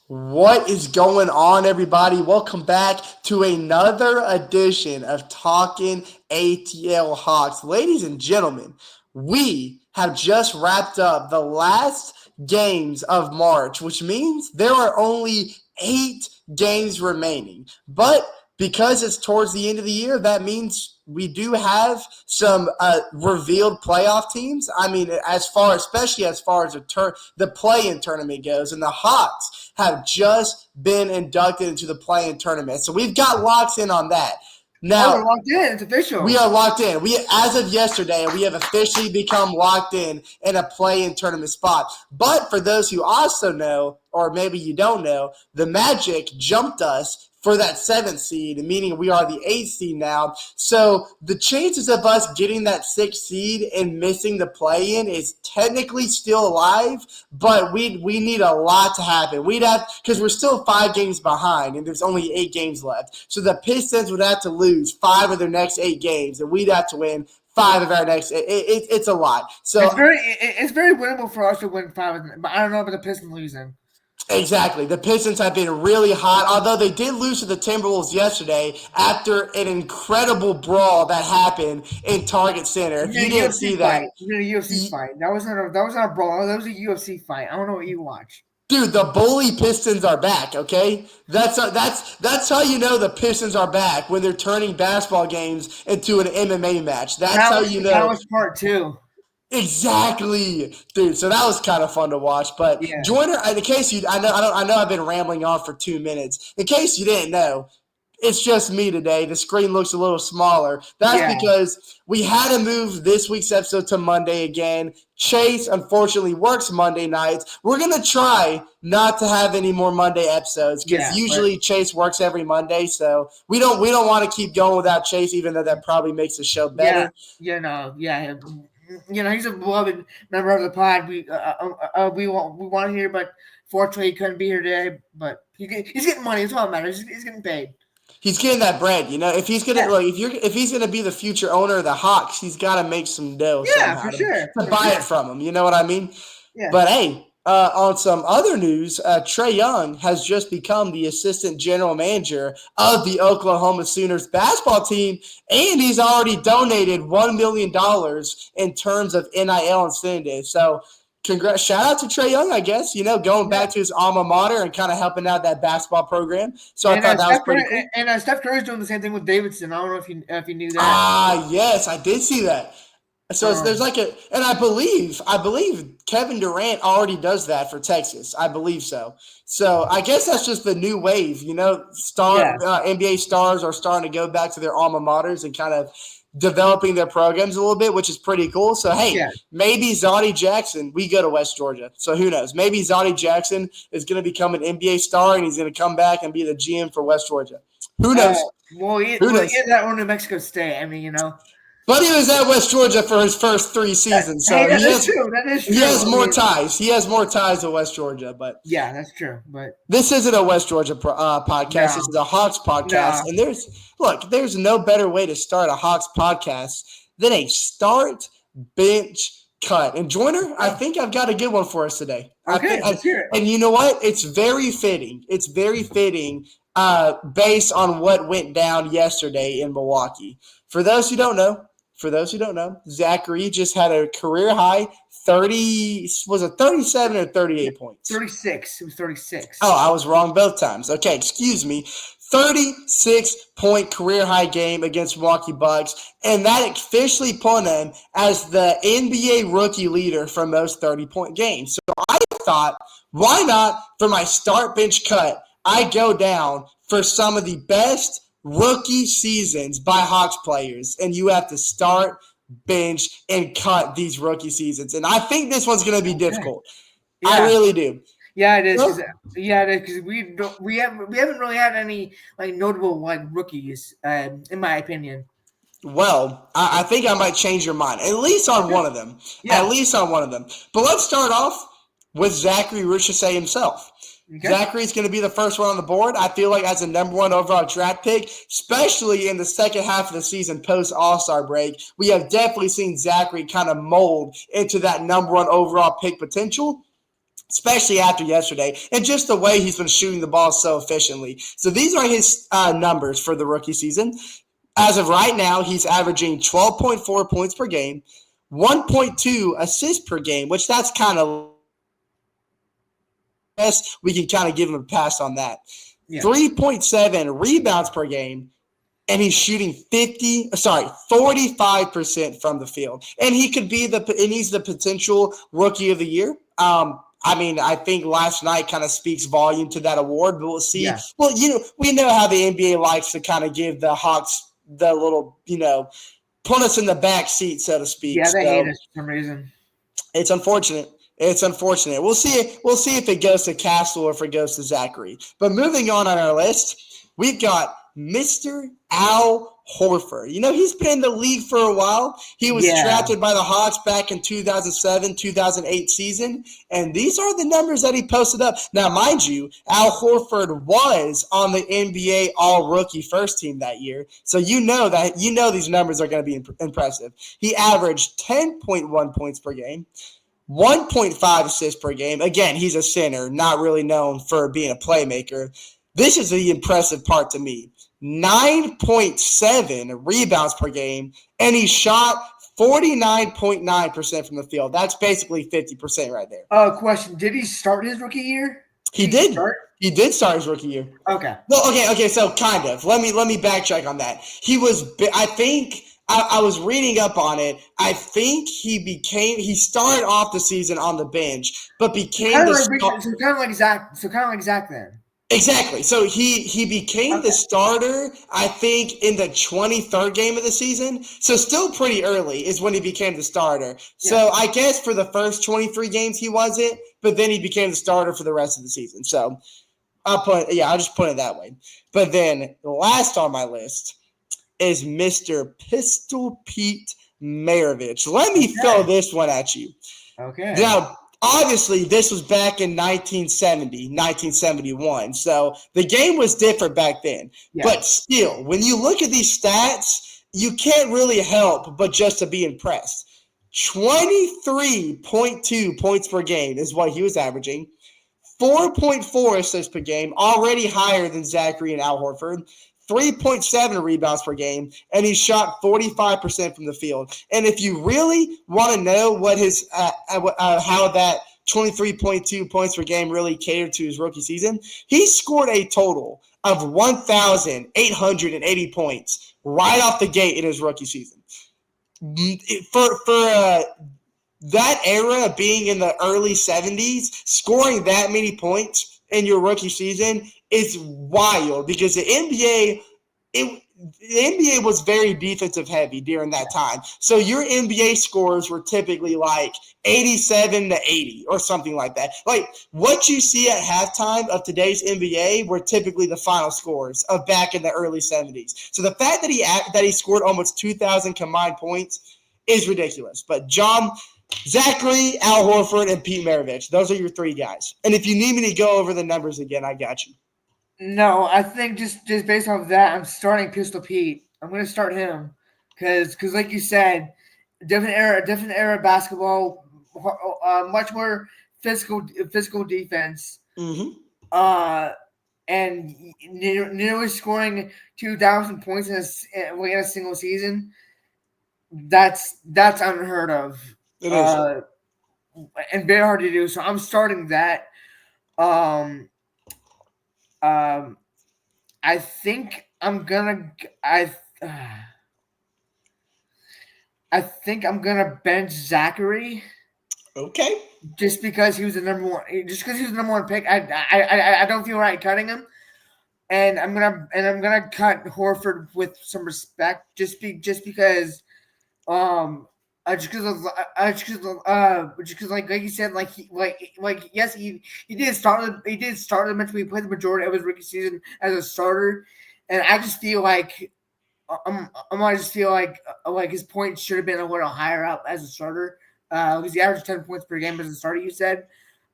What is going on, everybody? Welcome back to another edition of Talkin ATL Hawks. Ladies and gentlemen, we have just wrapped up the last games of March, which means there are only 8 games remaining. But because it's towards the end of the year, that means we do have some revealed playoff teams. I mean, especially as far as the play-in tournament goes, and the Hawks have just been inducted into the play-in tournament. So we've got locks in on that. Oh, Now, they're locked in. It's we official. are locked in. As of yesterday, we have officially become locked in a play-in tournament spot. But for those who also know, or maybe you don't know, the Magic jumped us for that 7th seed, meaning we are the 8th seed now. So the chances of us getting that 6th seed and missing the play-in is technically still alive, but we need a lot to happen. We'd have, because we're still 5 games behind, and there's only 8 games left. So the Pistons would have to lose 5 of their next 8 games, and we'd have to win 5 of our next. It's a lot. So It's very winnable for us to win 5, but I don't know about the Pistons losing. exactly. The Pistons have been really hot, although they did lose to the Timberwolves yesterday after an incredible brawl that happened in Target Center. If you didn't see that, We had a UFC fight. That was not a brawl. That was a UFC fight. I don't know what you watch. dude, the bully Pistons are back. Okay, that's how you know the Pistons are back when they're turning basketball games into an MMA match. That's how you That know. was part two. Exactly, dude. So that was kind of fun to watch. But Yeah. Joyner, in case you, I know I've been rambling on for 2 minutes. In case you didn't know, it's just me today. The screen looks a little smaller. That's Yeah. because we had to move this week's episode to Monday again. Chase unfortunately works Monday nights. We're gonna try not to have any more Monday episodes because Yeah, usually Chase works every Monday. So we don't want to keep going without Chase, even though that probably makes the show Yeah. better. He's a beloved member of the pod. We want to hear, but fortunately he couldn't be here today. But he's getting money. That's all that matters. He's getting paid. He's getting that bread, you know. If he's gonna Yeah. if he's gonna be the future owner of the Hawks, he's got to make some dough Yeah, somehow for to, sure. to For buy sure. it from him. You know what I mean? Yeah. But hey, on some other news, Trae Young has just become the assistant general manager of the Oklahoma Sooners basketball team, and he's already donated $1 million in terms of NIL incentives. So, congrats! Shout out to Trae Young, I guess. You know, going Yeah. back to his alma mater and kind of helping out that basketball program. So I And thought that was pretty cool. Steph Curry's doing the same thing with Davidson. I don't know if you knew that. Ah, yes, I did see that. So there's Um, like and I believe Kevin Durant already does that for Texas. I believe so. So I guess that's just the new wave. You know, yeah, NBA stars are starting to go back to their alma maters and kind of developing their programs a little bit, which is pretty cool. So hey, yeah. maybe Zoddy Jackson. We go to West Georgia, so who knows? Maybe Zoddy Jackson is going to become an NBA star and he's going to come back and be the GM for West Georgia. Who knows? Who Well, he knows? is that one New Mexico State. I mean, But he was at West Georgia for his first 3 seasons, Hey, so that is true. That is he true. has I more mean, ties. He has more ties to West Georgia. But yeah, that's true. But this isn't a West Georgia podcast. no, This is a Hawks podcast. no. And there's no better way to start a Hawks podcast than a start, bench, cut. And Joyner, I think I've got a good one for us today. Okay, let's hear it. And you know what? It's very fitting. It's very fitting based on what went down yesterday in Milwaukee. For those who don't know, Zachary just had a career high 30, was it 37 or 38 points? 36. It was 36. Oh, I was wrong both times. Okay, excuse me. 36-point career high game against Milwaukee Bucks, and that officially put him as the NBA rookie leader for most 30-point games. So I thought, why not, for my start bench cut, I go down for some of the best rookie seasons by Hawks players, and you have to start, bench, and cut these rookie seasons. And I think this one's going to be difficult. Yeah. I really do. Yeah, it is. Because we haven't really had any like notable like rookies, in my opinion. Well, I think I might change your mind, at least on one of them. Yeah. At least on one of them. But let's start off with Zachary Richardson himself. Okay. Zachary's going to be the first one on the board. I feel like as a number 1 overall draft pick, especially in the second half of the season post All-Star break, we have definitely seen Zachary kind of mold into that number 1 overall pick potential. especially after yesterday, and just the way he's been shooting the ball so efficiently. So these are his numbers for the rookie season. As of right now, he's averaging 12.4 points per game, 1.2 assists per game, which that's kind of low, but I guess we can kind of give him a pass on that. Yeah. 3.7 rebounds per game, and he's shooting 45% from the field. And he's the potential rookie of the year. I mean, I think last night kind of speaks volume to that award, but we'll see. Yeah. Well, we know how the NBA likes to kind of give the Hawks the little, put us in the back seat, so to speak. Yeah, they hate So us for some reason. it's unfortunate. It's unfortunate. We'll see. We'll see if it goes to Castle or if it goes to Zachary. But moving on our list, we've got Mr. Al Horford. He's been in the league for a while. He was drafted by the Hawks back in 2007, 2008 season, and these are the numbers that he posted up. Now, mind you, Al Horford was on the NBA All-Rookie First Team that year, so these numbers are going to be impressive. He averaged 10.1 points per game, 1.5 assists per game. Again, he's a center, not really known for being a playmaker. This is the impressive part to me. 9.7 rebounds per game, and he shot 49.9% from the field. That's basically 50% right there. Question: did he start his rookie year? He did. He did start his rookie year. Okay. Well, okay. So kind of. Let me backtrack on that. He was. I think I was reading up on it. I think he started off the season on the bench, but became kind of like Zach then. Exactly. So he became the starter, I think, in the 23rd game of the season. So still pretty early is when he became the starter. Yeah. So I guess for the first 23 games he wasn't, but then he became the starter for the rest of the season. So I'll just put it that way. But then last on my list is Mr. Pistol Pete Maravich. Let me throw this one at you. Okay. Now, obviously, this was back in 1970, 1971. So the game was different back then. Yeah. But still, when you look at these stats, you can't really help but just to be impressed. 23.2 points per game is what he was averaging. 4.4 assists per game, already higher than Zachary and Al Horford. 3.7 rebounds per game, and he shot 45% from the field. And if you really want to know what his how that 23.2 points per game really catered to his rookie season, he scored a total of 1,880 points right off the gate in his rookie season. For that era being in the early 70s, scoring that many points in your rookie season is wild because the NBA was very defensive heavy during that time. So your NBA scores were typically like 87 to 80 or something like that. Like what you see at halftime of today's NBA were typically the final scores of back in the early 70s. So the fact that he scored almost 2,000 combined points is ridiculous. But John, Zachary, Al Horford, and Pete Maravich, those are your three guys. And if you need me to go over the numbers again, I got you. No, I think just based off of that, I'm starting Pistol Pete. I'm going to start him because like you said, different era of basketball, much more physical defense. Mm-hmm. And nearly scoring 2,000 points in a single season. That's unheard of. It is. And very hard to do. So I'm starting that. I think I'm gonna bench Zachary. Okay. Just because he was the number one. Just because he was the number one pick, I don't feel right cutting him. And I'm gonna cut Horford with some respect, just because just because like you said, yes, he did start the match. He played the majority of his rookie season as a starter, and I just feel like I just feel like his points should have been a little higher up as a starter because he averaged 10 points per game as a starter. You said,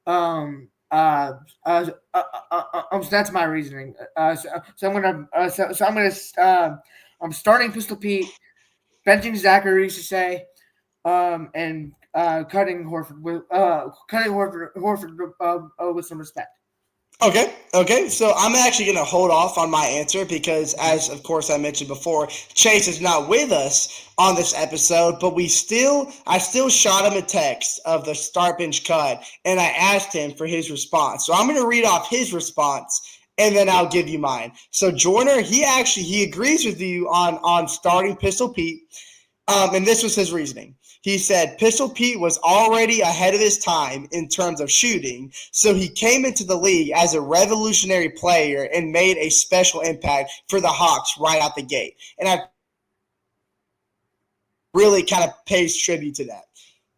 so that's my reasoning. I'm starting Pistol Pete, benching Zachary to say. And cutting Horford with some respect. Okay. So I'm actually going to hold off on my answer because, as of course I mentioned before, Chase is not with us on this episode, but I still shot him a text of the start bench cut, and I asked him for his response. So I'm going to read off his response, and then I'll give you mine. So Joyner, he agrees with you on starting Pistol Pete, and this was his reasoning. He said Pistol Pete was already ahead of his time in terms of shooting, so he came into the league as a revolutionary player and made a special impact for the Hawks right out the gate. And I really kind of pays tribute to that.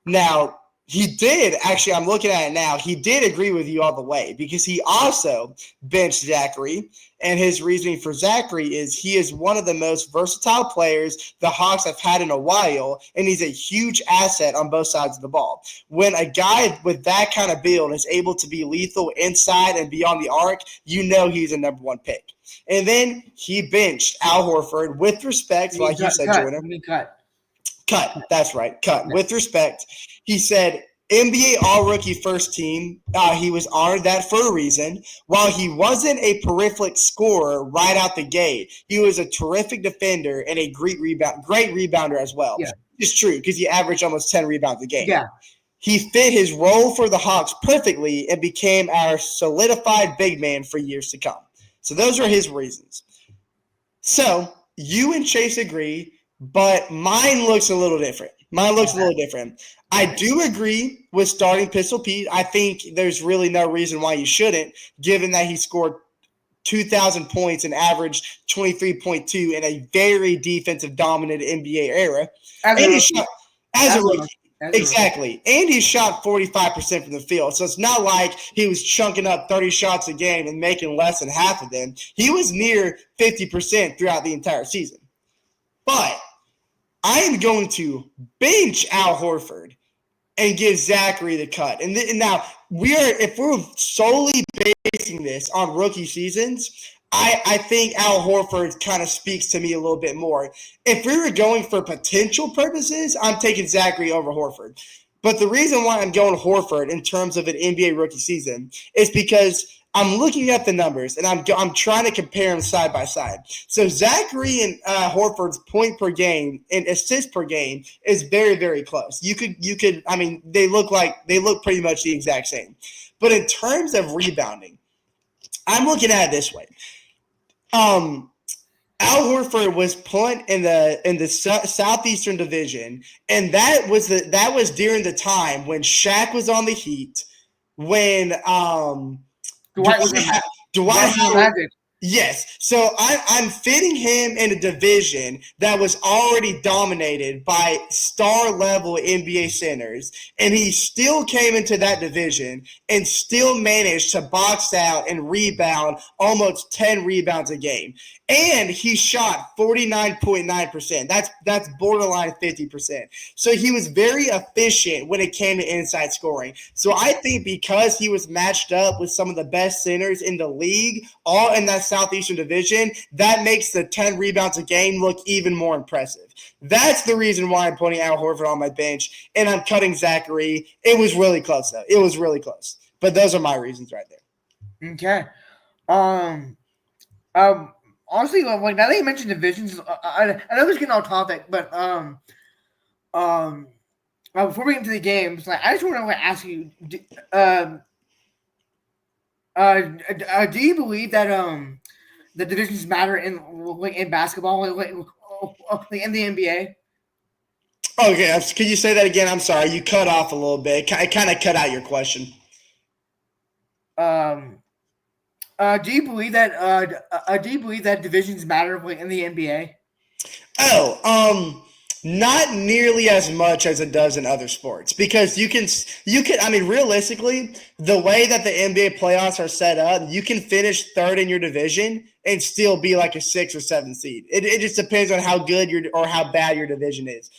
Now, he did, actually, I'm looking at it now, he did agree with you all the way because he also benched Zachary. And his reasoning for Zachary is he is one of the most versatile players the Hawks have had in a while, and he's a huge asset on both sides of the ball. When a guy with that kind of build is able to be lethal inside and beyond the arc, you know he's a number one pick. And then he benched Al Horford with respect, like you said, Jordan. Cut. That's right. Cut. With respect, he said NBA All-Rookie First Team. He was honored that for a reason. While he wasn't a prolific scorer right out the gate, he was a terrific defender and a great rebounder as well. Yeah. It's true because he averaged almost 10 rebounds a game. Yeah. He fit his role for the Hawks perfectly and became our solidified big man for years to come. So those are his reasons. So you and Chase agree, but mine looks a little different. I do agree with starting Pistol Pete. I think there's really no reason why you shouldn't, given that he scored 2,000 points and averaged 23.2 in a very defensive dominant NBA era. As a rookie. Exactly. And he shot 45% from the field. So it's not like he was chunking up 30 shots a game and making less than half of them. He was near 50% throughout the entire season. But I am going to bench Al Horford and give Zachary the cut. And now if we're solely basing this on rookie seasons, I think Al Horford kind of speaks to me a little bit more. If we were going for potential purposes, I'm taking Zachary over Horford. But the reason why I'm going Horford in terms of an NBA rookie season is because I'm looking at the numbers and I'm trying to compare them side by side. So Zachary and Horford's point per game and assist per game is very, very close. You could. I mean, they look pretty much the exact same. But in terms of rebounding, I'm looking at it this way. Al Horford was put in the Southeastern Division, and that was during the time when Shaq was on the Heat, when Dwight Howard. Yes. So I'm fitting him in a division that was already dominated by star-level NBA centers, and he still came into that division and still managed to box out and rebound almost 10 rebounds a game. And he shot 49.9%. That's borderline 50%. So he was very efficient when it came to inside scoring. So I think because he was matched up with some of the best centers in the league, all in that Southeastern Division, that makes the 10 rebounds a game look even more impressive. That's the reason why I'm putting Al Horford on my bench, and I'm cutting Zachary. It was really close, though. It was really close. But those are my reasons right there. Okay. Honestly, like now that you mentioned divisions, I know this is getting off topic, but before we get into the games, like I just want to ask you, do you believe that the divisions matter in basketball, in the NBA? Okay, can you say that again? I'm sorry, you cut off a little bit. I kind of cut out your question. Do you believe that divisions matter in the NBA? Not nearly as much as it does in other sports because you can. I mean, realistically, the way that the NBA playoffs are set up, you can finish third in your division and still be like a 6 or 7 seed. It just depends on how good or how bad your division is.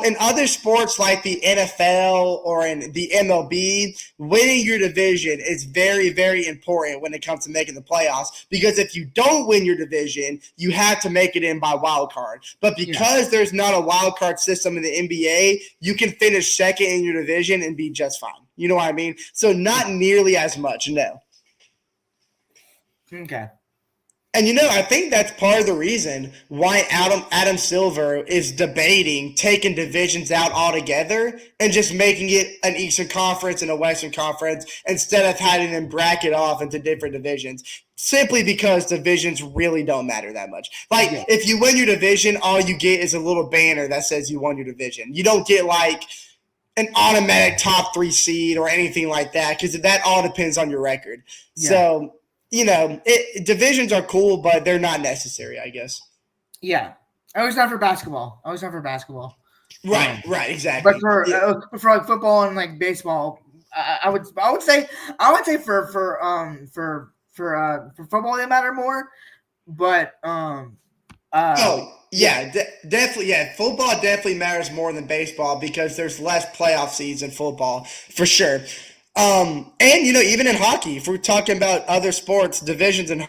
In other sports like the NFL or in the MLB, winning your division is very, very important when it comes to making the playoffs. Because if you don't win your division, you have to make it in by wild card. But because there's not a wild card system in the NBA, you can finish second in your division and be just fine. You know what I mean? So not nearly as much, no. Okay. And I think that's part of the reason why Adam Silver is debating taking divisions out altogether and just making it an Eastern Conference and a Western Conference instead of having them bracket off into different divisions. Simply because divisions really don't matter that much. Like, if you win your division, all you get is a little banner that says you won your division. You don't get like an automatic top 3 seed or anything like that, because that all depends on your record. So divisions are cool, but they're not necessary, I guess. Yeah, I was not for basketball. Right, exactly. But for like football and like baseball, I would say for football they matter more. But definitely. Yeah, football definitely matters more than baseball because there's less playoff seeds in football, for sure. And even in hockey, if we're talking about other sports, divisions and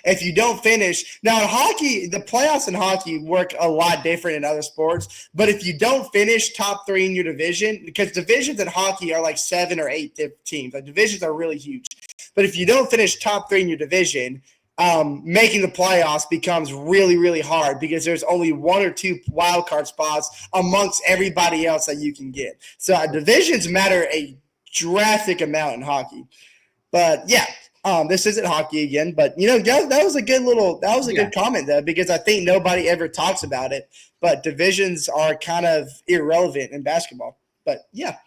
if you don't finish now in hockey, the playoffs in hockey work a lot different in other sports. But if you don't finish top 3 in your division, because divisions in hockey are like 7 or 8 teams, like divisions are really huge. But if you don't finish top 3 in your division, making the playoffs becomes really, really hard because there's only 1 or 2 wild card spots amongst everybody else that you can get. So divisions matter a drastic amount in hockey. But yeah, this isn't hockey again, but that was a good comment though, because I think nobody ever talks about it. But divisions are kind of irrelevant in basketball. But yeah.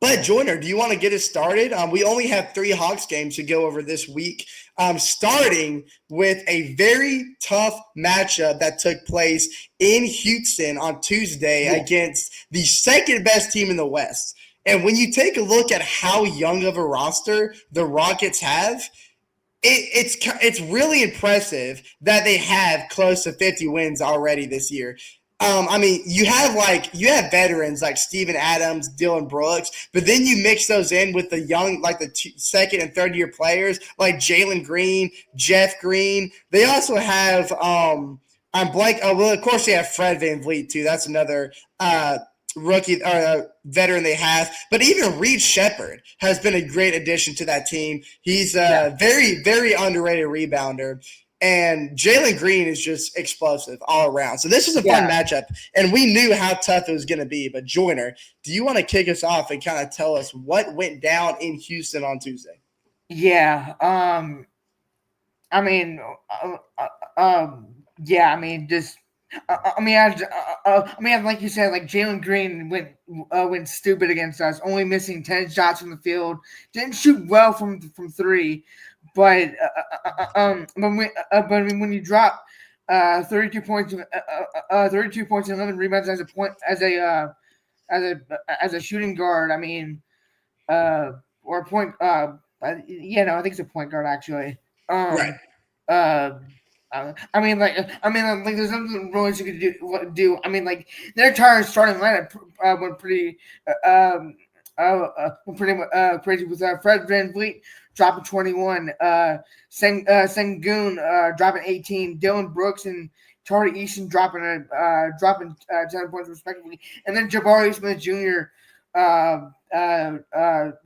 But Joyner, do you want to get us started? We only have 3 Hawks games to go over this week, starting with a very tough matchup that took place in Houston on Tuesday against the second best team in the West. And when you take a look at how young of a roster the Rockets have, it's really impressive that they have close to 50 wins already this year. You have veterans like Steven Adams, Dylan Brooks, but then you mix those in with the young, like the second and third year players like Jalen Green, Jeff Green. They also have of course they have Fred VanVleet too. That's another rookie or veteran they have. But even Reed Shepherd has been a great addition to that team. He's a very, very underrated rebounder. And Jalen Green is just explosive all around. So this is a fun matchup, and we knew how tough it was going to be. But Joyner, do you want to kick us off and kind of tell us what went down in Houston on Tuesday? Yeah. Like you said, like Jalen Green went stupid against us, only missing 10 shots from the field. Didn't shoot well from 3, but when you drop 32 points, 32 points and 11 rebounds as a shooting guard, or a point. I think it's a point guard actually. Right. There's nothing really you could do. Their entire starting lineup went pretty crazy with Fred VanVleet dropping 21, Sengun dropping 18, Dylan Brooks and Tari Easton dropping 10 points respectively, and then Jabari Smith Jr.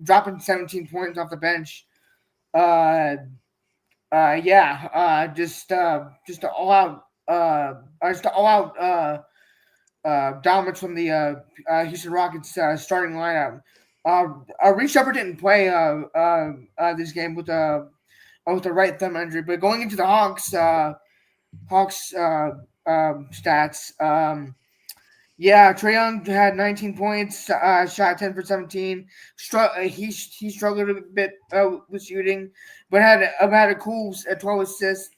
Dropping 17 points off the bench. Just all out dominance from the Houston Rockets starting lineup. Reed Shepherd didn't play this game with a right thumb injury, but going into the Hawks stats. Trae Young had 19 points, shot 10 for 17. He struggled a bit with shooting, but had a cool 12 assists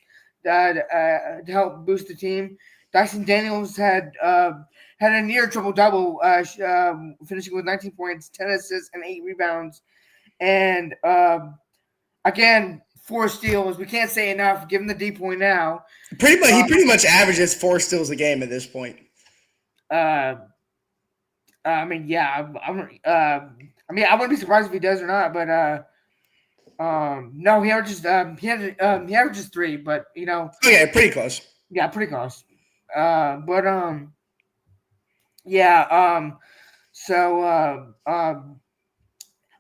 to help boost the team. Dyson Daniels had a near triple double, finishing with 19 points, 10 assists, and 8 rebounds. And again, 4 steals. We can't say enough. Give him the D point now. Pretty much, he pretty much averages 4 steals a game at this point. I mean, yeah, I mean, I wouldn't be surprised if he does or not, but no, he averages 3, but Okay, pretty close. yeah, pretty close. But yeah, so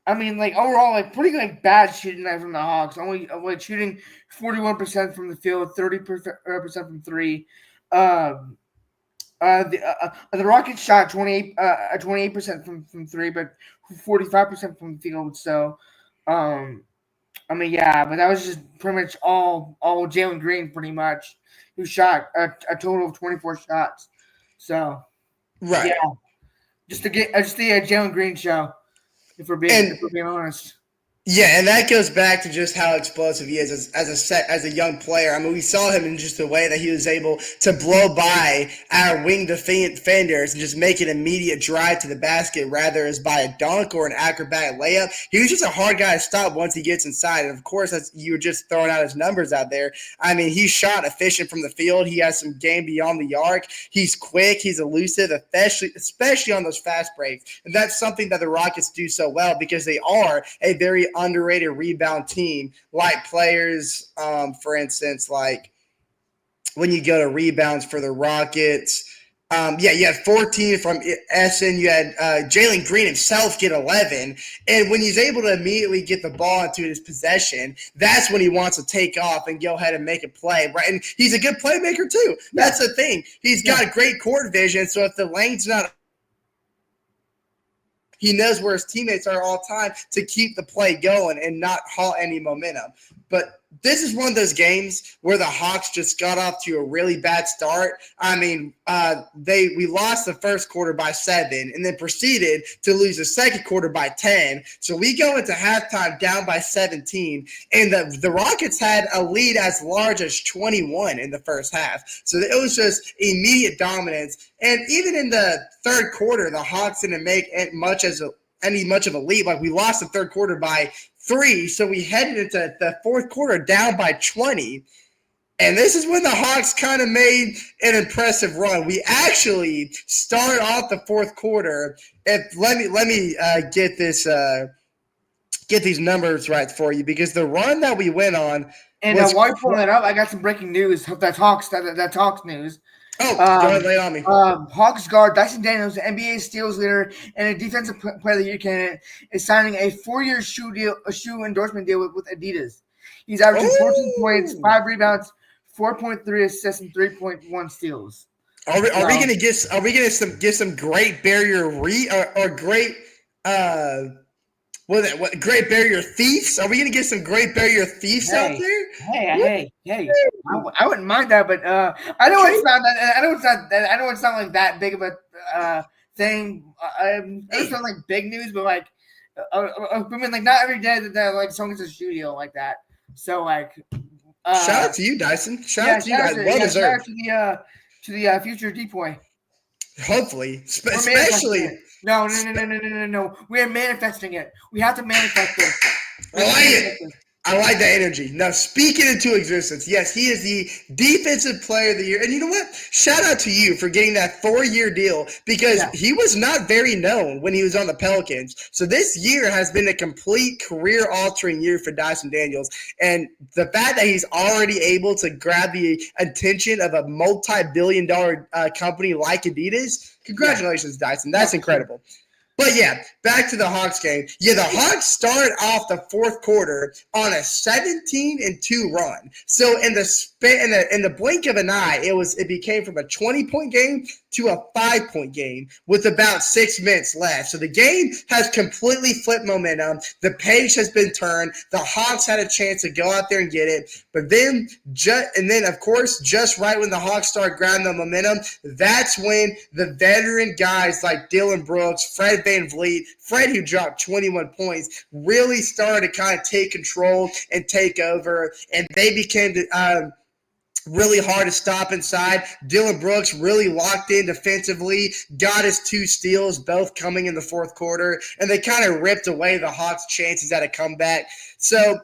I mean, like overall, like pretty like bad shooting night from the Hawks. Only like shooting 41% from the field, 30% from three. Um, the Rockets shot 28% from three, but 45% from the field. So, I mean, yeah, but that was just pretty much all Jalen Green, pretty much, who shot a total of 24 shots. So, yeah, Right. just the Jalen Green show. If And we're being honest. yeah, and that goes back to just how explosive he is as a young player. I mean, we saw him in just the way that he was able to blow by our wing defenders and just make an immediate drive to the basket, rather as by a dunk or an acrobatic layup. He was just a hard guy to stop once he gets inside. And of course, as you were just throwing out his numbers out there, I mean, he's shot efficient from the field. He has some game beyond the arc. He's quick. He's elusive, especially on those fast breaks. And that's something that the Rockets do so well because they are a very underrated rebound team, like players, for instance, like when you go to rebounds for the Rockets. You had 14 from Essen. You had Jalen Green himself get 11. And when he's able to immediately get the ball into his possession, that's when he wants to take off and go ahead and make a play. Right? And he's a good playmaker, too. That's the thing. He's got great court vision, so if the lane's not – he knows where his teammates are all the time to keep the play going and not halt any momentum. But this is one of those games where the Hawks just got off to a really bad start. I mean, we lost the first quarter by 7 and then proceeded to lose the second quarter by 10. So we go into halftime down by 17, and the Rockets had a lead as large as 21 in the first half. So it was just immediate dominance. And even in the third quarter, the Hawks didn't make much of a lead. Like, we lost the third quarter by 3, so we headed into the fourth quarter down by 20. And this is when the Hawks kind of made an impressive run. We actually started off the fourth quarter. Let me get these numbers right for you, because the run that we went on. And while you're pulling that up, I got some breaking news. That's Hawks news. Oh, go ahead, lay it on me. Hawks guard Dyson Daniels, the NBA steals leader and a defensive player of the year candidate, is signing a 4-year shoe endorsement deal with Adidas. He's averaging 14 points, 5 rebounds, 4.3 assists, and 3.1 steals. Are we gonna get some great barrier great great barrier thieves? Are we gonna get some great barrier thieves out there? Hey! I wouldn't mind that, but I know it's not. I know it's not like that big of a thing. It's not like big news, but like, I mean, like not every day that like someone gets a shoe deal like that. So like, shout out to you, Dyson. Shout out to you, guys. Well deserved. Shout out to the future D-Boy. Hopefully, especially. No. We are manifesting it. We have to manifest it. I like it. I like that energy. Now, speaking into existence, yes, he is the defensive player of the year. And you know what? Shout out to you for getting that 4-year deal, because he was not very known when he was on the Pelicans. So this year has been a complete career-altering year for Dyson Daniels. And the fact that he's already able to grab the attention of a multi-billion-dollar company like Adidas, congratulations, Dyson. That's incredible. But yeah, back to the Hawks game. Yeah, the Hawks started off the fourth quarter on a 17-2 run. So in the blink of an eye, it became from a 20-point game to a 5-point game with about 6 minutes left. So the game has completely flipped momentum. The page has been turned. The Hawks had a chance to go out there and get it. But then, of course, just right when the Hawks start grabbing the momentum, that's when the veteran guys like Dylan Brooks, Fred VanVleet, Fred, who dropped 21 points, really started to kind of take control and take over, and they became really hard to stop inside. Dylan Brooks really locked in defensively, got his 2 steals, both coming in the fourth quarter, and they kind of ripped away the Hawks' chances at a comeback. So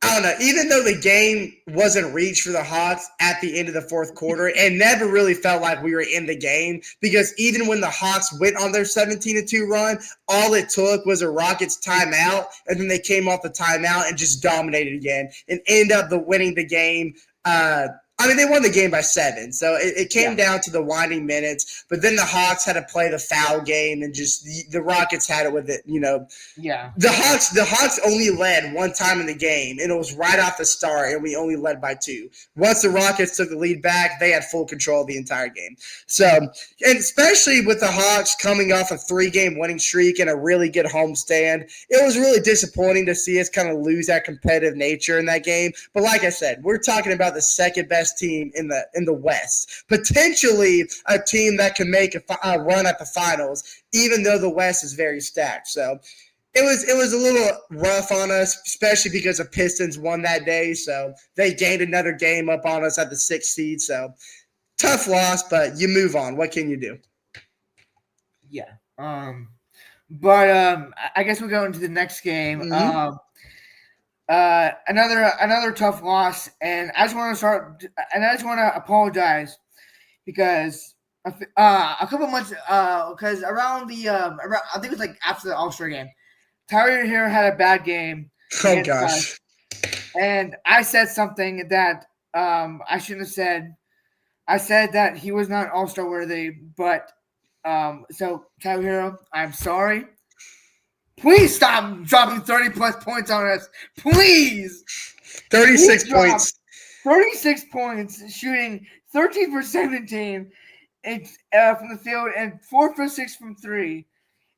I don't know. Even though the game wasn't reached for the Hawks at the end of the fourth quarter, it never really felt like we were in the game because even when the Hawks went on their 17-2 run, all it took was a Rockets timeout, and then they came off the timeout and just dominated again and ended up winning the game. They won the game by 7, so it came down to the winding minutes. But then the Hawks had to play the foul game, and just the Rockets had it with it. Yeah. The Hawks only led one time in the game, and it was right off the start, and we only led by 2. Once the Rockets took the lead back, they had full control of the entire game. So, and especially with the Hawks coming off a 3-game winning streak and a really good homestand, it was really disappointing to see us kind of lose that competitive nature in that game. But like I said, we're talking about the second best team in the West, potentially a team that can make a run at the finals, even though the West is very stacked. So it was a little rough on us, especially because the Pistons won that day. So they gained another game up on us at the 6th seed. So tough loss, but you move on. What can you do? Yeah. But I guess we'll go into the next game. Mm-hmm. Another tough loss, and I just want to apologize because a couple months because around I think it was like after the All-Star game, Tyler here had a bad game. Oh gosh. Us, and I said something that I shouldn't have said. I said that he was not All-Star worthy, but so Tyler Hero, I'm sorry. Please stop dropping 30 plus points on us. Please. 36 points. 36 points, shooting 13 for 17 from the field and 4 for 6 from 3.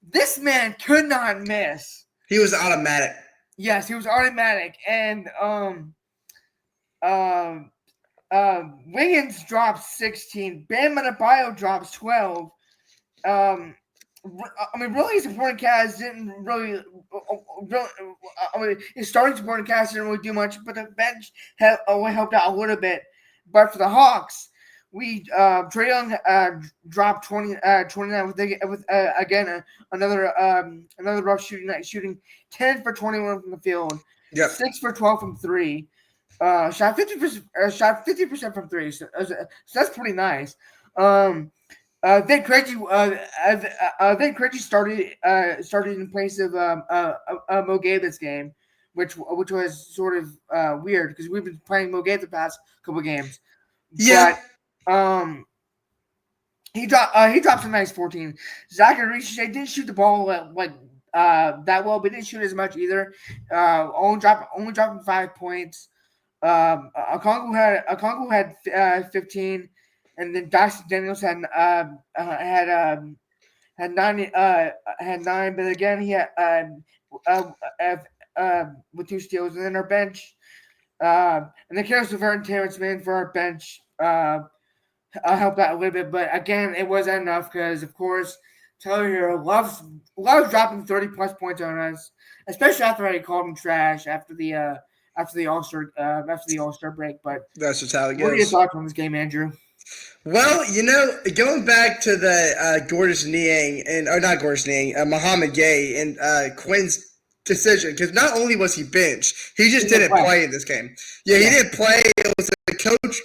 This man could not miss. He was automatic. Yes, he was automatic. And Wiggins drops 16. Bam Adebayo drops 12. Really, his supporting cast didn't really. His starting supporting cast didn't really do much, but the bench helped out a little bit. But for the Hawks, we Trae Young dropped 29 with again another rough shooting night, shooting 10 for 21 from the field, 6 for 12 from 3. Shot 50% from 3, so that's pretty nice. Then Krejci started in place of Mo Gabe this game, which was sort of weird because we've been playing Mo Gabe the past couple games. Yeah. But he dropped a nice 14. Zachary didn't shoot the ball that well, but didn't shoot as much either. Only dropping 5 points. Okongwu had 15. And then Dawson Daniels had 9. But again, he had with 2 steals. And then our bench, and then Karis LeVert and Terrence Mann for our bench helped out a little bit. But again, it wasn't enough because, of course, Tyler Hero loves dropping 30 plus points on us, especially after I called him trash after the All-Star break. But that's just how it goes. What are your thoughts on this game, Andrew? Well, going back to the Muhammad Gay and Quinn's decision, because not only was he benched, he just didn't play in this game. Yeah, he didn't play. It was a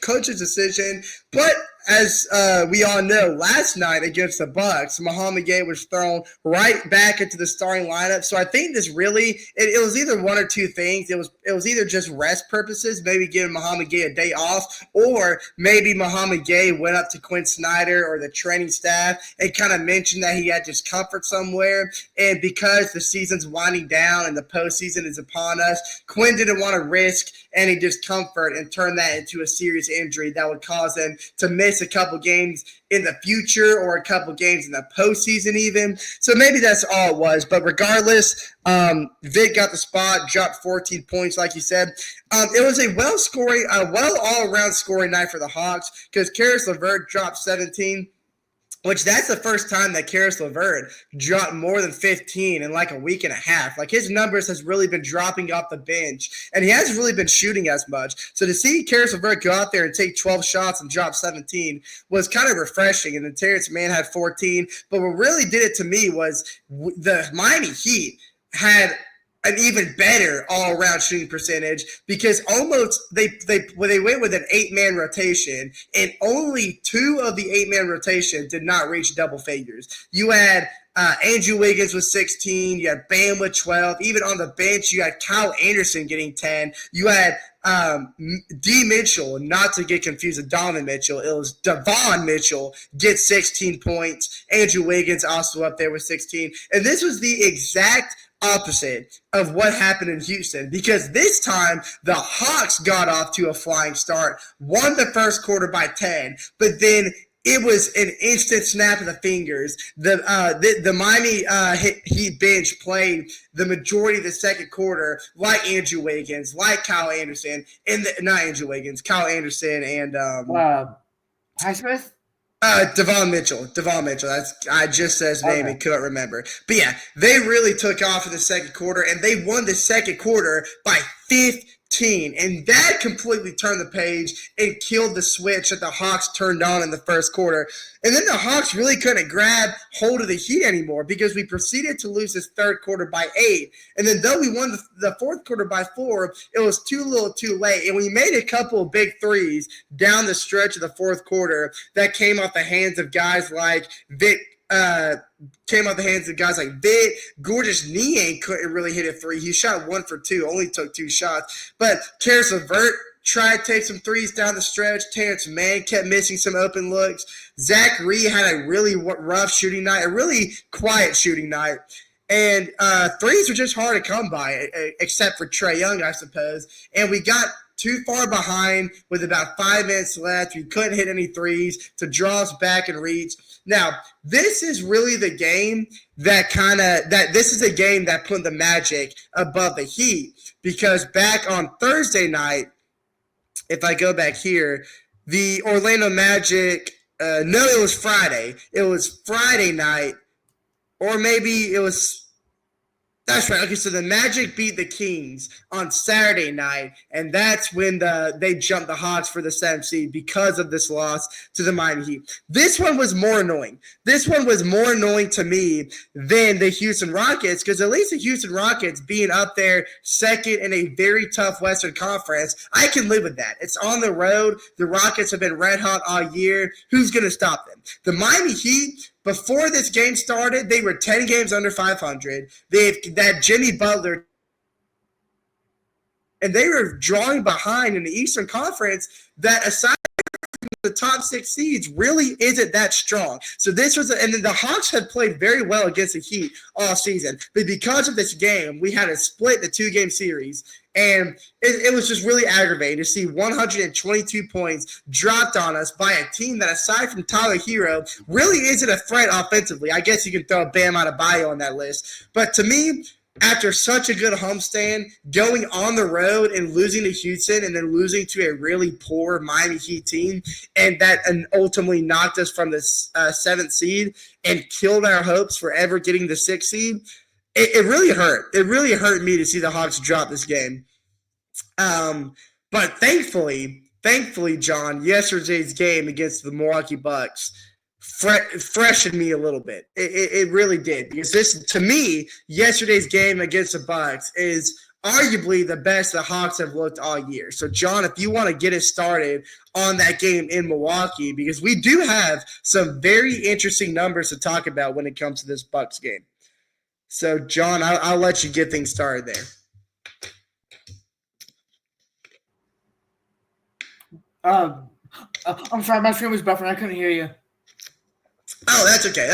coach's decision. But as we all know, last night against the Bucks, Muhammad Gay was thrown right back into the starting lineup. So I think this really it was either one or two things. It was either just rest purposes, maybe giving Muhammad Gay a day off, or maybe Muhammad Gay went up to Quinn Snyder or the training staff and kind of mentioned that he had discomfort somewhere. And because the season's winding down and the postseason is upon us, Quinn didn't want to risk any discomfort and turn that into a serious injury that would cause him to miss a couple games in the future or a couple games in the postseason even. So maybe that's all it was. But regardless, Vic got the spot, dropped 14 points, like you said. It was a well all-around scoring night for the Hawks because Karis LeVert dropped 17. Which that's the first time that Karis LeVert dropped more than 15 in like a week and a half. Like his numbers has really been dropping off the bench, and he hasn't really been shooting as much. So to see Karis LeVert go out there and take 12 shots and drop 17 was kind of refreshing. And then Terrence Mann had 14. But what really did it to me was the Miami Heat had an even better all around shooting percentage because almost they went with an 8-man rotation and only 2 of the 8-man rotation did not reach double figures. You had Andrew Wiggins with 16. You had Bam with 12. Even on the bench, you had Kyle Anderson getting 10. You had D. Mitchell, not to get confused with Donovan Mitchell. It was Devon Mitchell gets 16 points. Andrew Wiggins also up there with 16. And this was the exact opposite of what happened in Houston because this time the Hawks got off to a flying start, won the first quarter by 10, but then it was an instant snap of the fingers. The Miami Heat bench played the majority of the second quarter like Andrew Wiggins, like Kyle Anderson, and not Andrew Wiggins, Kyle Anderson and Highsmith? Devon Mitchell. I just said his name and couldn't remember. But yeah, they really took off in the second quarter, and they won the second quarter by 15. And that completely turned the page and killed the switch that the Hawks turned on in the first quarter. And then the Hawks really couldn't grab hold of the Heat anymore because we proceeded to lose this third quarter by 8. And then though we won the fourth quarter by 4, it was too little too late. And we made a couple of big threes down the stretch of the fourth quarter that came off the hands of guys like Vic. Gorgeous Niang couldn't really hit a 3. He shot 1 for 2, only took 2 shots. But Karis LeVert tried to take some threes down the stretch. Terrence Mann kept missing some open looks. Zach Ree had a really rough shooting night, a really quiet shooting night. And threes were just hard to come by, except for Trae Young, I suppose. And we got too far behind with about 5 minutes left. We couldn't hit any threes to draw us back and reach. Now, this is really the game that this is a game that put the Magic above the Heat because back on Thursday night, if I go back here, the Orlando Magic, no, it was Friday. It was Friday night, or maybe it was. That's right. Okay, so the Magic beat the Kings on Saturday night, and that's when they jumped the Hawks for the 7th seed because of this loss to the Miami Heat. This one was more annoying. This one was more annoying to me than the Houston Rockets because at least the Houston Rockets being up there second in a very tough Western Conference, I can live with that. It's on the road. The Rockets have been red hot all year. Who's going to stop them? The Miami Heat, before this game started, they were 10 games under 500. That Jimmy Butler, and they were drawing behind in the Eastern Conference that aside from the top 6 seeds really isn't that strong. So this was, and then the Hawks had played very well against the Heat all season. But because of this game, we had to split the 2-game series. And it was just really aggravating to see 122 points dropped on us by a team that, aside from Tyler Hero, really isn't a threat offensively. I guess you can throw Bam Adebayo on that list. But to me, after such a good homestand, going on the road and losing to Houston and then losing to a really poor Miami Heat team, and ultimately knocked us from the 7th seed and killed our hopes for ever getting the 6th seed, it really hurt. It really hurt me to see the Hawks drop this game. But thankfully, John, yesterday's game against the Milwaukee Bucks freshened me a little bit. It really did, because this, to me, yesterday's game against the Bucks is arguably the best the Hawks have looked all year. So, John, if you want to get us started on that game in Milwaukee, because we do have some very interesting numbers to talk about when it comes to this Bucks game. So, John, I'll let you get things started there. I'm sorry, my screen was buffering. I couldn't hear you. Oh, that's okay.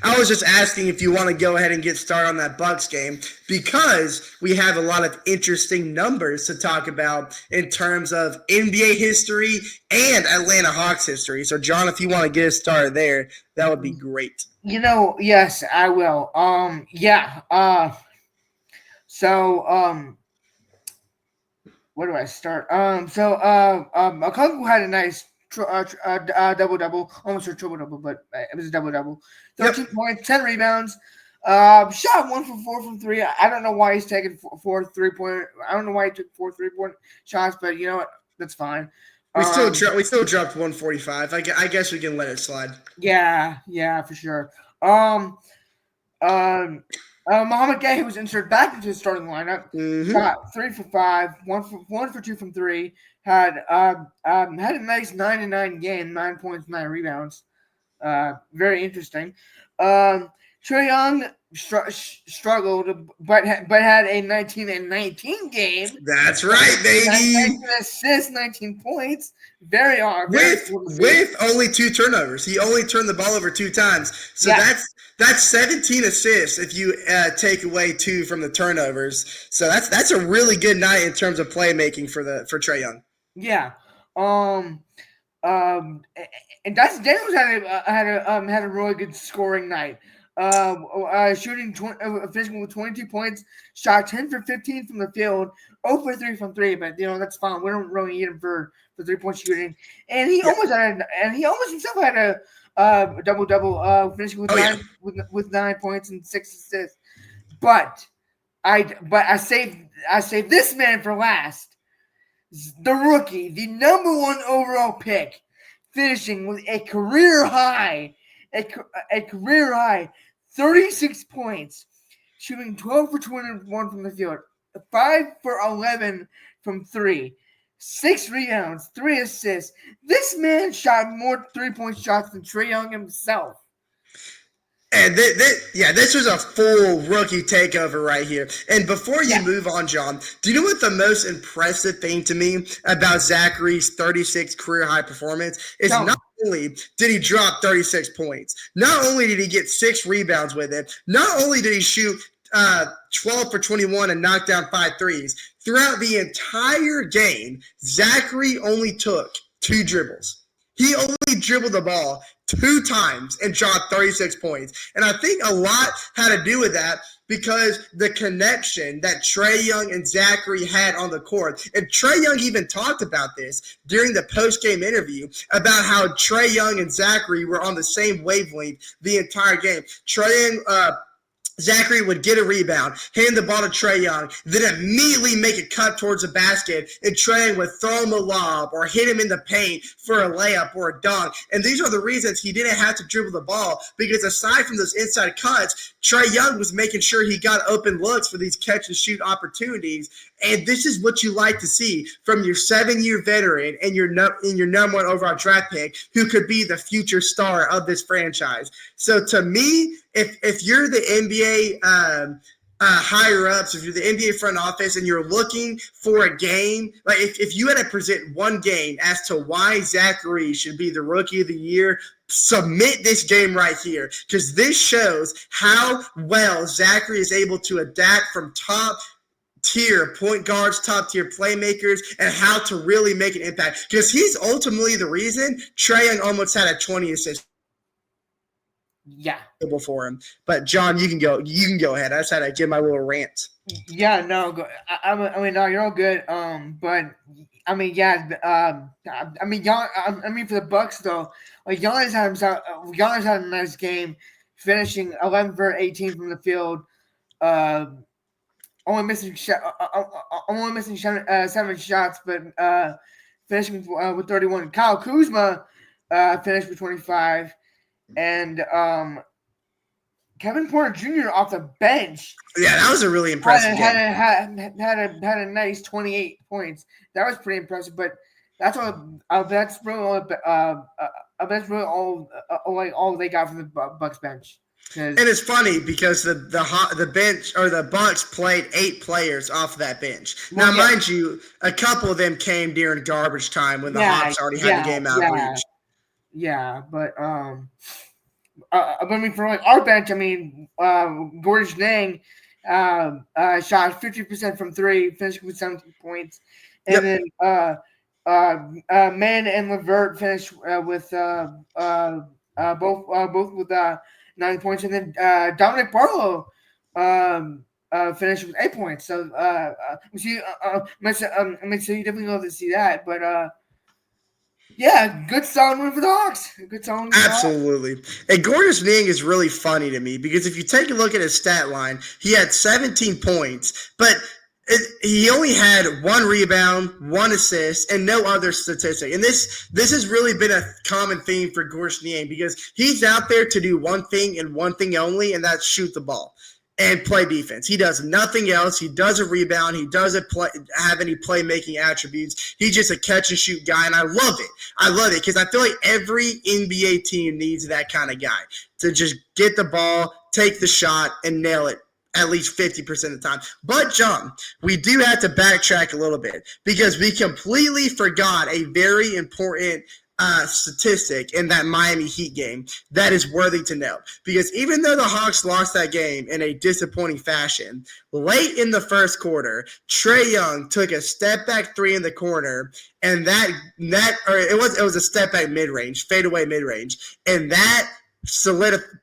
I was just asking if you want to go ahead and get started on that Bucks game, because we have a lot of interesting numbers to talk about in terms of NBA history and Atlanta Hawks history. So, John, if you want to get us started there, that would be great. Yes, I will. Where do I start? Okongwu had a nice double-double, almost a triple-double, but it was a double-double. 13 points, 10 rebounds. Shot 1 for 4 from 3. I don't know why he's taking 4 3-point. I don't know why he took 4 3-point shots, but you know what? That's fine. We still dropped 145. I guess we can let it slide. Yeah, for sure. Muhammad Gay, who was inserted back into the starting lineup, Mm-hmm. shot 3 for 5, one for 2 from 3. Had a nice 9-9 game, 9 points, 9 rebounds. Very interesting. Um, Trae Young struggled, but had a 19-19 game. That's right, baby. 19 assists, 19 points. Very With cool to see. with only 2 turnovers. He only turned the ball over 2 times. So Yeah, that's 17 assists if you take away 2 from the turnovers. So that's a really good night in terms of playmaking for Trae Young. yeah. Um, and Dyson Daniels had a really good scoring night. Finishing with 22 points, shot 10 for 15 from the field, 0 for 3 from three. But that's fine. We don't really need him for 3 point shooting. And he Yeah. almost himself had a double double, finishing with Oh yeah. with 9 points and 6 assists. But I saved this man for last. The rookie, the number 1 overall pick, finishing with a career high, a career high 36 points, shooting 12 for 21 from the field, 5 for 11 from 3, 6 rebounds, 3 assists. This man shot more 3-point shots than Trae Young himself. And this was a full rookie takeover right here. And before you Yeah. move on, John, do you know what the most impressive thing to me about Zachary's 36 career high performance is? Tell me. Not only did he drop 36 points, not only did he get 6 rebounds with it, not only did he shoot 12 for 21 and knock down 5 threes, throughout the entire game, Zachary only took 2 dribbles. He only dribbled the ball 2 times and dropped 36 points. And I think a lot had to do with that because the connection that Trae Young and Zachary had on the court. And Trae Young even talked about this during the post-game interview about how Trae Young and Zachary were on the same wavelength the entire game. Zachary would get a rebound, hand the ball to Trae Young, then immediately make a cut towards the basket, and Trae Young would throw him a lob or hit him in the paint for a layup or a dunk. And these are the reasons he didn't have to dribble the ball, because aside from those inside cuts, Trae Young was making sure he got open looks for these catch-and-shoot opportunities. And this is what you like to see from your 7-year veteran and your number 1 overall draft pick, who could be the future star of this franchise. So to me, if you're the NBA higher ups, if you're the NBA front office and you're looking for a game, like if you had to present one game as to why Zachary should be the rookie of the year, submit this game right here, because this shows how well Zachary is able to adapt from top tier point guards, top tier playmakers, and how to really make an impact. Because he's ultimately the reason Trae Young almost had a 20 assist. Yeah. For him. But John, you can go ahead. I just had to give my little rant. Yeah, no, I mean, no, you're all good. But I mean, yeah, for the Bucks though, like Giannis had a nice game, finishing 11 for 18 from the field. Only missing 7 shots, but finishing with 31. Kyle Kuzma finished with 25, and Kevin Porter Jr. off the bench. Yeah, that was a really impressive game. Had a nice 28 points. That was pretty impressive. But that's all. That's really all they got from the Bucks bench. And it's funny because the bench or the Bucks played 8 players off of that bench. Now, mind you, a couple of them came during garbage time when the Hawks already had the game out of reach. Yeah, but I mean, for like our bench, I mean, Gordon Nang shot 50% from 3, finished with 17 points, and then Mann and Levert finished with both with 9 points, and then Dominic Barlow finished with 8 points. So so you definitely love to see that, but. Yeah, good solid win for the Hawks. Good solid win for Absolutely. And Gordon Niang is really funny to me because if you take a look at his stat line, he had 17 points, but he only had 1 rebound, 1 assist, and no other statistic. And this has really been a common theme for Gordon Niang because he's out there to do one thing and one thing only, and that's shoot the ball. and play defense. He does nothing else. He doesn't rebound. He doesn't have any playmaking attributes. He's just a catch and shoot guy, and I love it. I love it because I feel like every NBA team needs that kind of guy to just get the ball, take the shot, and nail it at least 50% of the time. But, John, we do have to backtrack a little bit because we completely forgot a very important statistic in that Miami Heat game that is worthy to note. Because even though the Hawks lost that game in a disappointing fashion, late in the first quarter, Trae Young took a step back three in the corner, and it was a step back mid range, fadeaway mid range, and that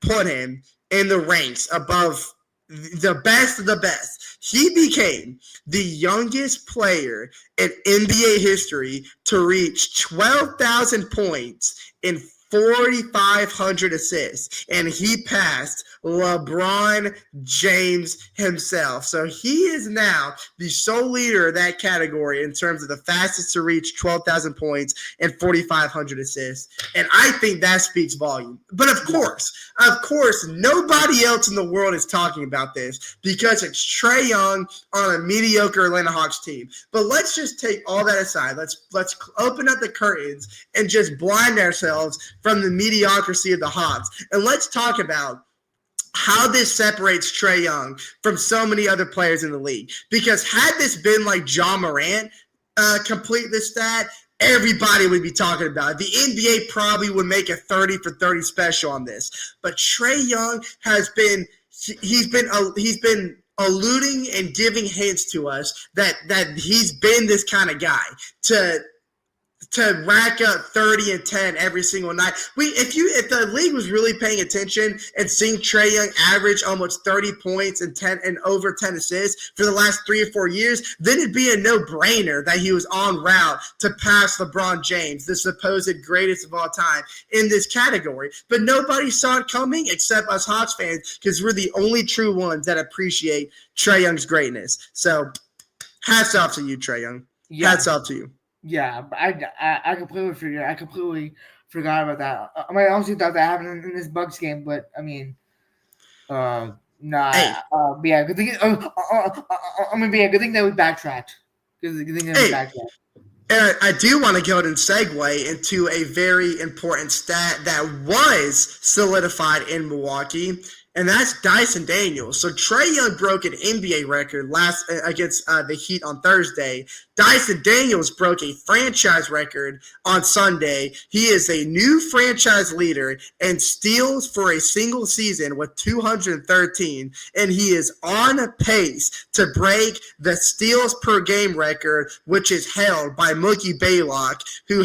put him in the ranks above the best of the best. He became the youngest player in NBA history to reach 12,000 points in 4,500 assists, and he passed LeBron James himself. So he is now the sole leader of that category in terms of the fastest to reach 12,000 points and 4,500 assists. And I think that speaks volume. But of course, nobody else in the world is talking about this because it's Trae Young on a mediocre Atlanta Hawks team. But let's just take all that aside. Let's open up the curtains and just blind ourselves from the mediocrity of the Hawks. And let's talk about how this separates Trae Young from so many other players in the league. Because had this been like John Morant complete this stat, everybody would be talking about it. The NBA probably would make a 30 for 30 special on this. But Trae Young he's been alluding and giving hints to us that he's been this kind of guy to rack up 30 and 10 every single night. If the league was really paying attention and seeing Trae Young average almost 30 points and over 10 assists for the last 3 or 4 years, then it'd be a no-brainer that he was en route to pass LeBron James, the supposed greatest of all time, in this category. But nobody saw it coming except us Hawks fans because we're the only true ones that appreciate Trae Young's greatness. So hats off to you, Trae Young. Yeah. Hats off to you. Yeah, I completely forgot about that. I mean, I honestly thought that happened in this Bucks game, but I mean, good thing. Good thing that we backtracked. Eric, I do want to go ahead and segue into a very important stat that was solidified in Milwaukee, and that's Dyson Daniels. So Trae Young broke an NBA record against the Heat on Thursday. Dyson Daniels broke a franchise record on Sunday. He is a new franchise leader in steals for a single season with 213, and he is on pace to break the steals per game record, which is held by Mookie Blaylock, who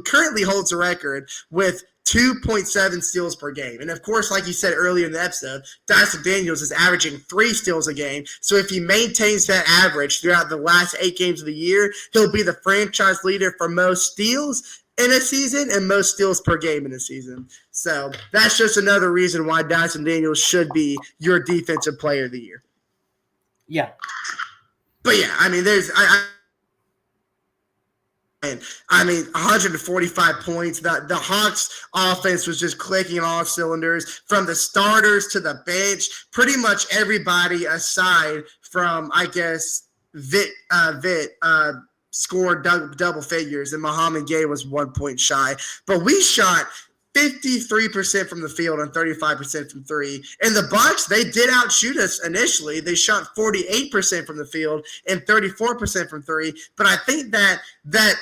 currently holds the record with 2.7 steals per game. And of course, like you said earlier in the episode, Dyson Daniels is averaging 3 steals a game. So if he maintains that average throughout the last 8 games of the year, he'll be the franchise leader for most steals in a season and most steals per game in a season. So that's just another reason why Dyson Daniels should be your defensive player of the year. Yeah. But yeah, I mean, 145 points. The Hawks offense was just clicking on all cylinders from the starters to the bench. Pretty much everybody aside from, I guess, Vit scored double figures, and Muhammad Gay was 1 point shy. But we shot 53% from the field and 35% from three. And the Bucks, they did outshoot us initially. They shot 48% from the field and 34% from three. But I think that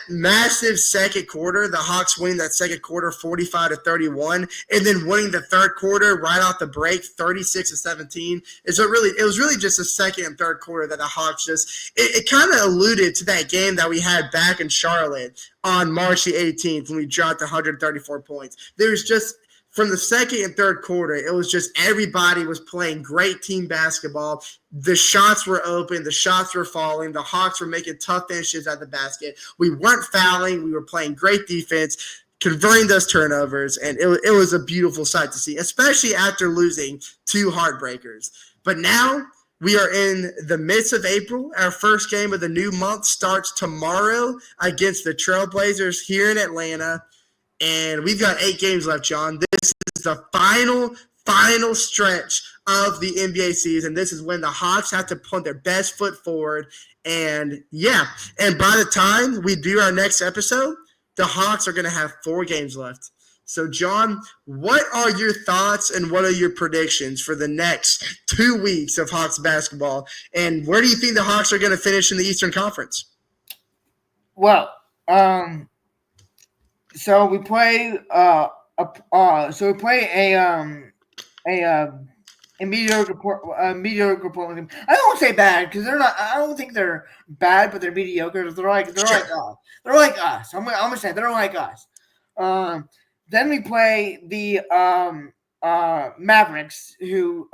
massive second quarter, the Hawks winning that second quarter 45-31, and then winning the third quarter right off the break 36-17, it was really just the second and third quarter that the Hawks just it kind of alluded to that game that we had back in Charlotte on March the 18th when we dropped 134 points. There's just, from the second and third quarter, it was just everybody was playing great team basketball. The shots were open. The shots were falling. The Hawks were making tough finishes at the basket. We weren't fouling. We were playing great defense, converting those turnovers, and it was a beautiful sight to see, especially after losing 2 heartbreakers. But now we are in the midst of April. Our first game of the new month starts tomorrow against the Trailblazers here in Atlanta. And we've got 8 games left, John. This is the final final stretch of the NBA season. This is when the Hawks have to put their best foot forward. And and by the time we do our next episode, the Hawks are going to have 4 games left. So, John, what are your thoughts and what are your predictions for the next 2 weeks of Hawks basketball? And where do you think the Hawks are going to finish in the Eastern Conference? Well, so we play a mediocre Portland team. I don't want to say bad because they're not. I don't think they're bad, but they're mediocre. They're like us. They're like us. I'm gonna say they're like us. Then we play the Mavericks, who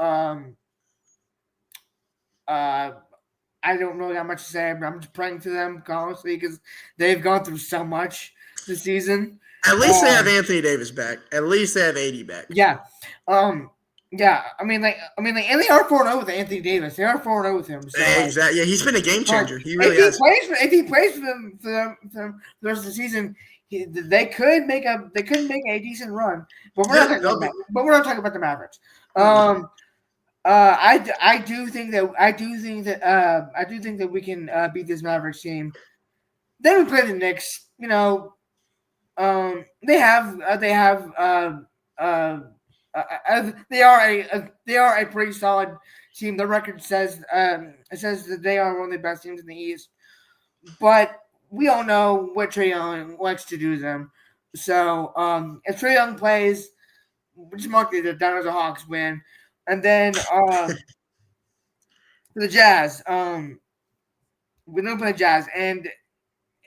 I don't really have much to say. I'm just praying to them, honestly, because they've gone through so much this season. At least they have Anthony Davis back. At least they have AD back. Yeah. Yeah. I mean, and they are 4-0 with Anthony Davis. They are 4-0 with him. So, exactly. Yeah, he's been a game changer. He really has. If he plays for them the rest of the season, they could make a decent run. But we're not talking about the Mavericks. I do think that we can beat this Mavericks team. Then we play the Knicks. You know, they are a pretty solid team. The record says that they are one of the best teams in the East. But we all know what Trae Young likes to do to them. So if Trae Young plays, just mark it down as a Hawks win. And then the Jazz, we don't play Jazz, and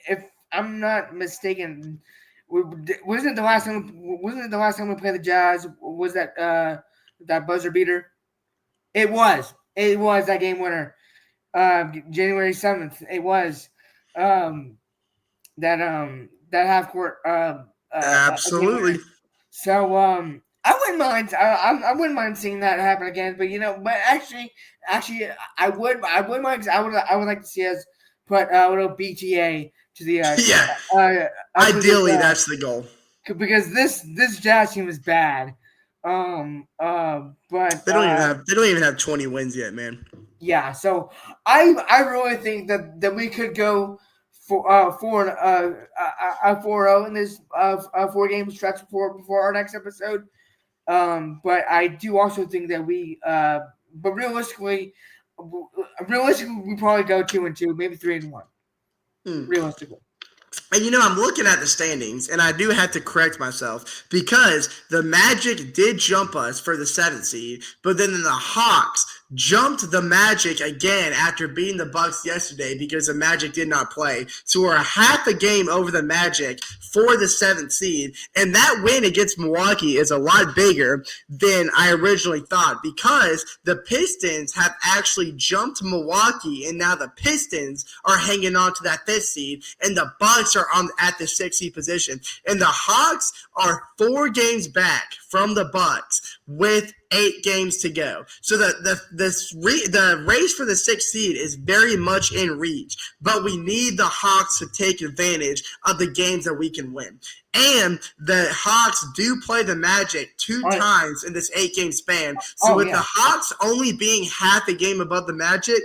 if I'm not mistaken, wasn't it the last time we played the Jazz? Was that that buzzer beater? It was that game winner, January 7th. It was that half court. Absolutely. So I wouldn't mind. I wouldn't mind seeing that happen again. But actually, I would mind. I would like to see us put a little BTA to the ideally, that's the goal. Because this Jazz team is bad. But they don't even have 20 wins yet, man. Yeah, so I really think that we could go for 4-0 in this 4-game stretch before our next episode. But I do also think that but realistically, we probably go 2-2, maybe 3-1. Realistically. And I'm looking at the standings, and I do have to correct myself because the Magic did jump us for the 7th seed, but then the Hawks jumped the Magic again after beating the Bucks yesterday because the Magic did not play. So we're half a game over the Magic for the 7th seed, and that win against Milwaukee is a lot bigger than I originally thought because the Pistons have actually jumped Milwaukee, and now the Pistons are hanging on to that 5th seed, and the Bucks are at the 6th seed position, and the Hawks are 4 games back from the Bucks with 8 games to go. So the race for the 6th seed is very much in reach, but we need the Hawks to take advantage of the games that we can win. And the Hawks do play the Magic 2 times in this 8-game span. So the Hawks only being half a game above the Magic,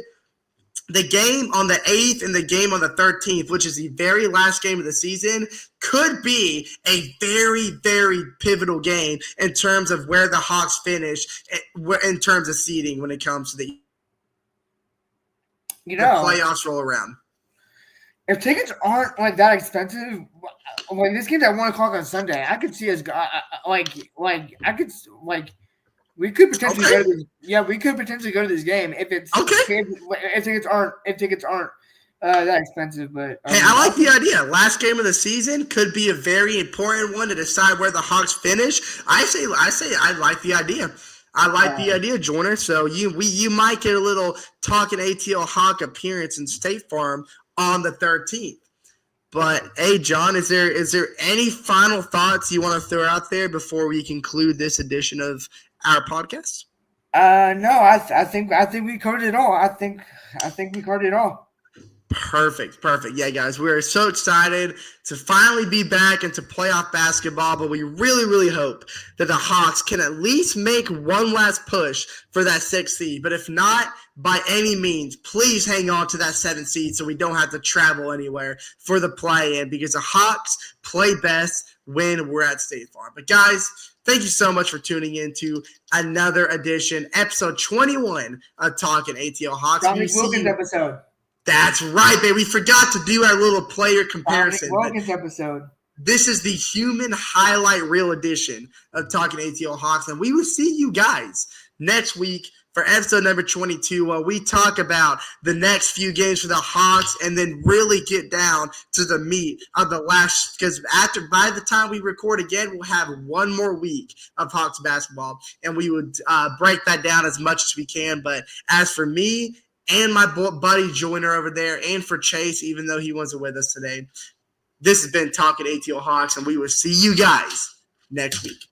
the game on the 8th and the game on the 13th, which is the very last game of the season, could be a very, very pivotal game in terms of where the Hawks finish in terms of seeding when it comes to the playoffs roll around. If tickets aren't that expensive, this game's at 1 o'clock on Sunday, I could see us we could potentially go to this. Yeah, we could potentially go to this game if it's if tickets aren't that expensive. But hey, I like the idea. Last game of the season could be a very important one to decide where the Hawks finish. I say I like the idea. I like the idea, Joyner. So you might get a little Talkin ATL Hawk appearance in State Farm on the 13th. But hey, John, is there any final thoughts you want to throw out there before we conclude this edition of our podcast? No, I think we covered it all. I think we covered it all. Perfect. Yeah, guys, we are so excited to finally be back into playoff basketball, but we really, really hope that the Hawks can at least make one last push for that 6th seed. But if not, by any means, please hang on to that 7th seed so we don't have to travel anywhere for the play-in, because the Hawks play best when we're at State Farm. But guys, thank you so much for tuning in to another edition, episode 21 of Talkin ATL Hawks. Dominic Wilkins episode. That's right, baby. We forgot to do our little player comparison. Dominic Wilkins episode. This is the human highlight reel edition of Talkin ATL Hawks, and we will see you guys next week for episode number 22, while we talk about the next few games for the Hawks and then really get down to the meat of the last, because by the time we record again, we'll have one more week of Hawks basketball, and we would break that down as much as we can. But as for me and my buddy Joyner over there, and for Chase, even though he wasn't with us today, this has been Talkin ATL Hawks, and we will see you guys next week.